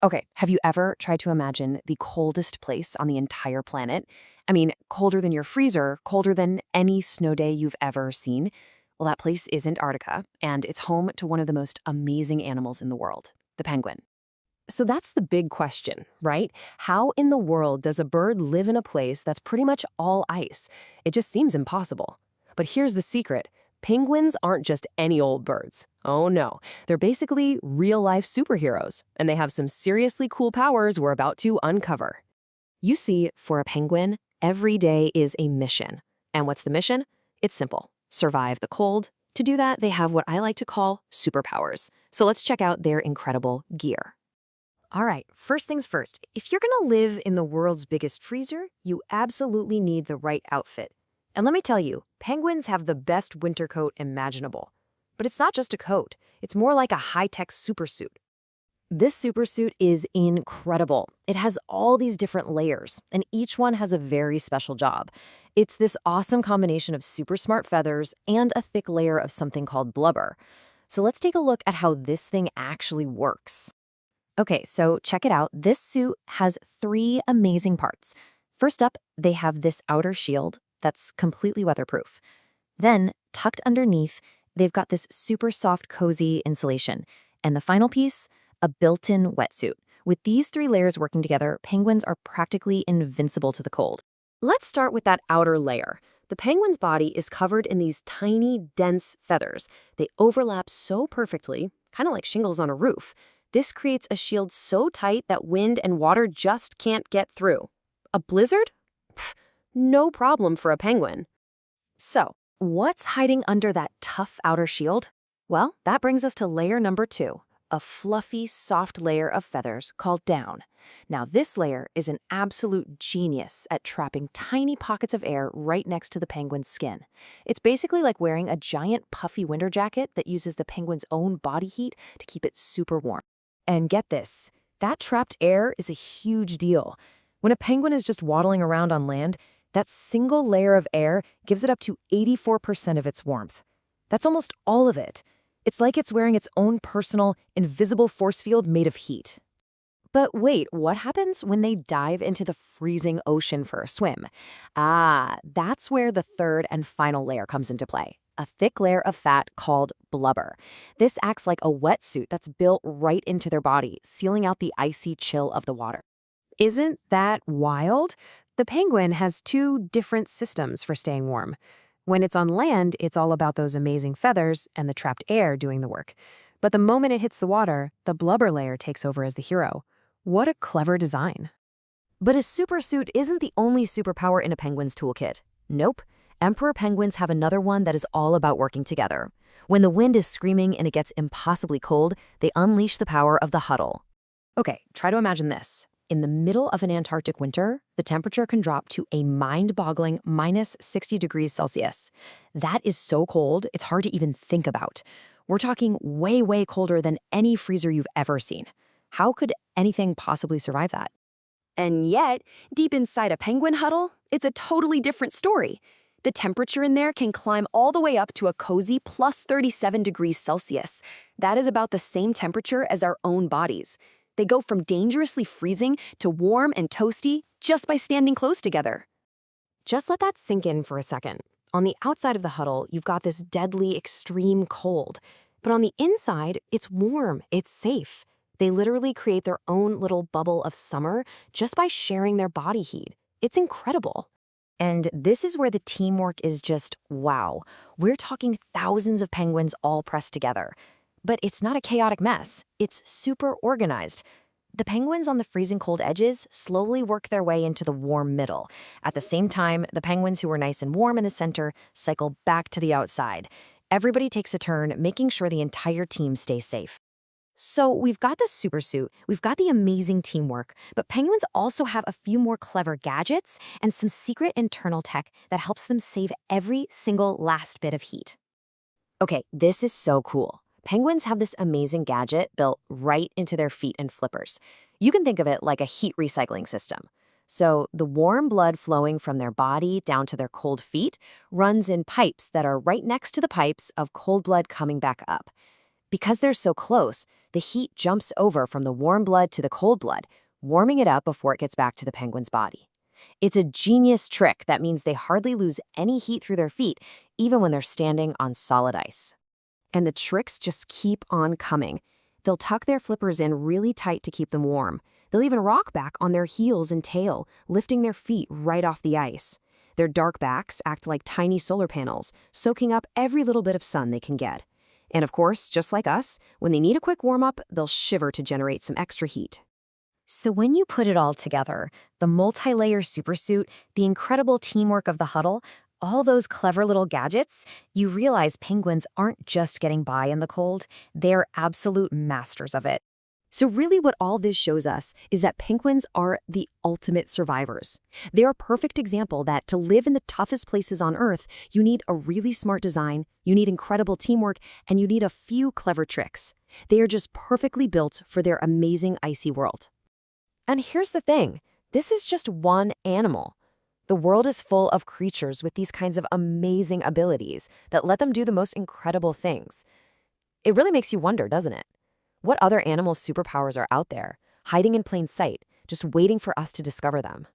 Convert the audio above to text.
Okay, have you ever tried to imagine the coldest place on the entire planet? I mean, colder than your freezer, colder than any snow day you've ever seen? Well, that place is Antarctica, and it's home to one of the most amazing animals in the world, the penguin. So that's the big question, right? How in the world does a bird live in a place that's pretty much all ice? It just seems impossible. But here's the secret. Penguins aren't just any old birds. Oh no, they're basically real-life superheroes, and they have some seriously cool powers we're about to uncover. You see, for a penguin, every day is a mission. And what's the mission? It's simple. Survive the cold. To do that, they have what I like to call superpowers. So let's check out their incredible gear. All right, first things first. If you're gonna live in the world's biggest freezer, you absolutely need the right outfit. And let me tell you, penguins have the best winter coat imaginable. But it's not just a coat, it's more like a high-tech supersuit. This supersuit is incredible. It has all these different layers, and each one has a very special job. It's this awesome combination of super smart feathers and a thick layer of something called blubber. So let's take a look at how this thing actually works. Okay, so check it out. This suit has three amazing parts. First up, they have this outer shield that's completely weatherproof. Then, tucked underneath, they've got this super soft, cozy insulation. And the final piece, a built-in wetsuit. With these three layers working together, penguins are practically invincible to the cold. Let's start with that outer layer. The penguin's body is covered in these tiny, dense feathers. They overlap so perfectly, kind of like shingles on a roof. This creates a shield so tight that wind and water just can't get through. A blizzard? Pfft, no problem for a penguin. So, what's hiding under that tough outer shield? Well, that brings us to layer number 2, a fluffy, soft layer of feathers called down. Now, this layer is an absolute genius at trapping tiny pockets of air right next to the penguin's skin. It's basically like wearing a giant puffy winter jacket that uses the penguin's own body heat to keep it super warm. And get this, that trapped air is a huge deal. When a penguin is just waddling around on land, that single layer of air gives it up to 84% of its warmth. That's almost all of it. It's like it's wearing its own personal, invisible force field made of heat. But wait, what happens when they dive into the freezing ocean for a swim? That's where the third and final layer comes into play. A thick layer of fat called blubber. This acts like a wetsuit that's built right into their body, sealing out the icy chill of the water. Isn't that wild? The penguin has two different systems for staying warm. When it's on land, it's all about those amazing feathers and the trapped air doing the work. But the moment it hits the water, the blubber layer takes over as the hero. What a clever design. But a supersuit isn't the only superpower in a penguin's toolkit. Nope. Emperor penguins have another one that is all about working together. When the wind is screaming and it gets impossibly cold, they unleash the power of the huddle. Okay, try to imagine this. In the middle of an Antarctic winter, the temperature can drop to a mind-boggling minus 60 degrees Celsius. That is so cold, it's hard to even think about. We're talking way, way colder than any freezer you've ever seen. How could anything possibly survive that? And yet, deep inside a penguin huddle, it's a totally different story. The temperature in there can climb all the way up to a cozy plus 37 degrees Celsius. That is about the same temperature as our own bodies. They go from dangerously freezing to warm and toasty just by standing close together. Just let that sink in for a second. On the outside of the huddle, you've got this deadly, extreme cold. But on the inside, it's warm, it's safe. They literally create their own little bubble of summer just by sharing their body heat. It's incredible. And this is where the teamwork is just wow. We're talking thousands of penguins all pressed together. But it's not a chaotic mess. It's super organized. The penguins on the freezing cold edges slowly work their way into the warm middle. At the same time, the penguins who are nice and warm in the center cycle back to the outside. Everybody takes a turn, making sure the entire team stays safe. So we've got the supersuit, we've got the amazing teamwork, but penguins also have a few more clever gadgets and some secret internal tech that helps them save every single last bit of heat. Okay, this is so cool. Penguins have this amazing gadget built right into their feet and flippers. You can think of it like a heat recycling system. So the warm blood flowing from their body down to their cold feet runs in pipes that are right next to the pipes of cold blood coming back up. Because they're so close, the heat jumps over from the warm blood to the cold blood, warming it up before it gets back to the penguin's body. It's a genius trick that means they hardly lose any heat through their feet, even when they're standing on solid ice. And the tricks just keep on coming. They'll tuck their flippers in really tight to keep them warm. They'll even rock back on their heels and tail, lifting their feet right off the ice. Their dark backs act like tiny solar panels, soaking up every little bit of sun they can get. And of course, just like us, when they need a quick warm-up, they'll shiver to generate some extra heat. So when you put it all together, the multi-layer supersuit, the incredible teamwork of the huddle, all those clever little gadgets, you realize penguins aren't just getting by in the cold, they're absolute masters of it. So really what all this shows us is that penguins are the ultimate survivors. They're a perfect example that to live in the toughest places on Earth, you need a really smart design, you need incredible teamwork, and you need a few clever tricks. They are just perfectly built for their amazing icy world. And here's the thing, this is just one animal. The world is full of creatures with these kinds of amazing abilities that let them do the most incredible things. It really makes you wonder, doesn't it? What other animals' superpowers are out there, hiding in plain sight, just waiting for us to discover them?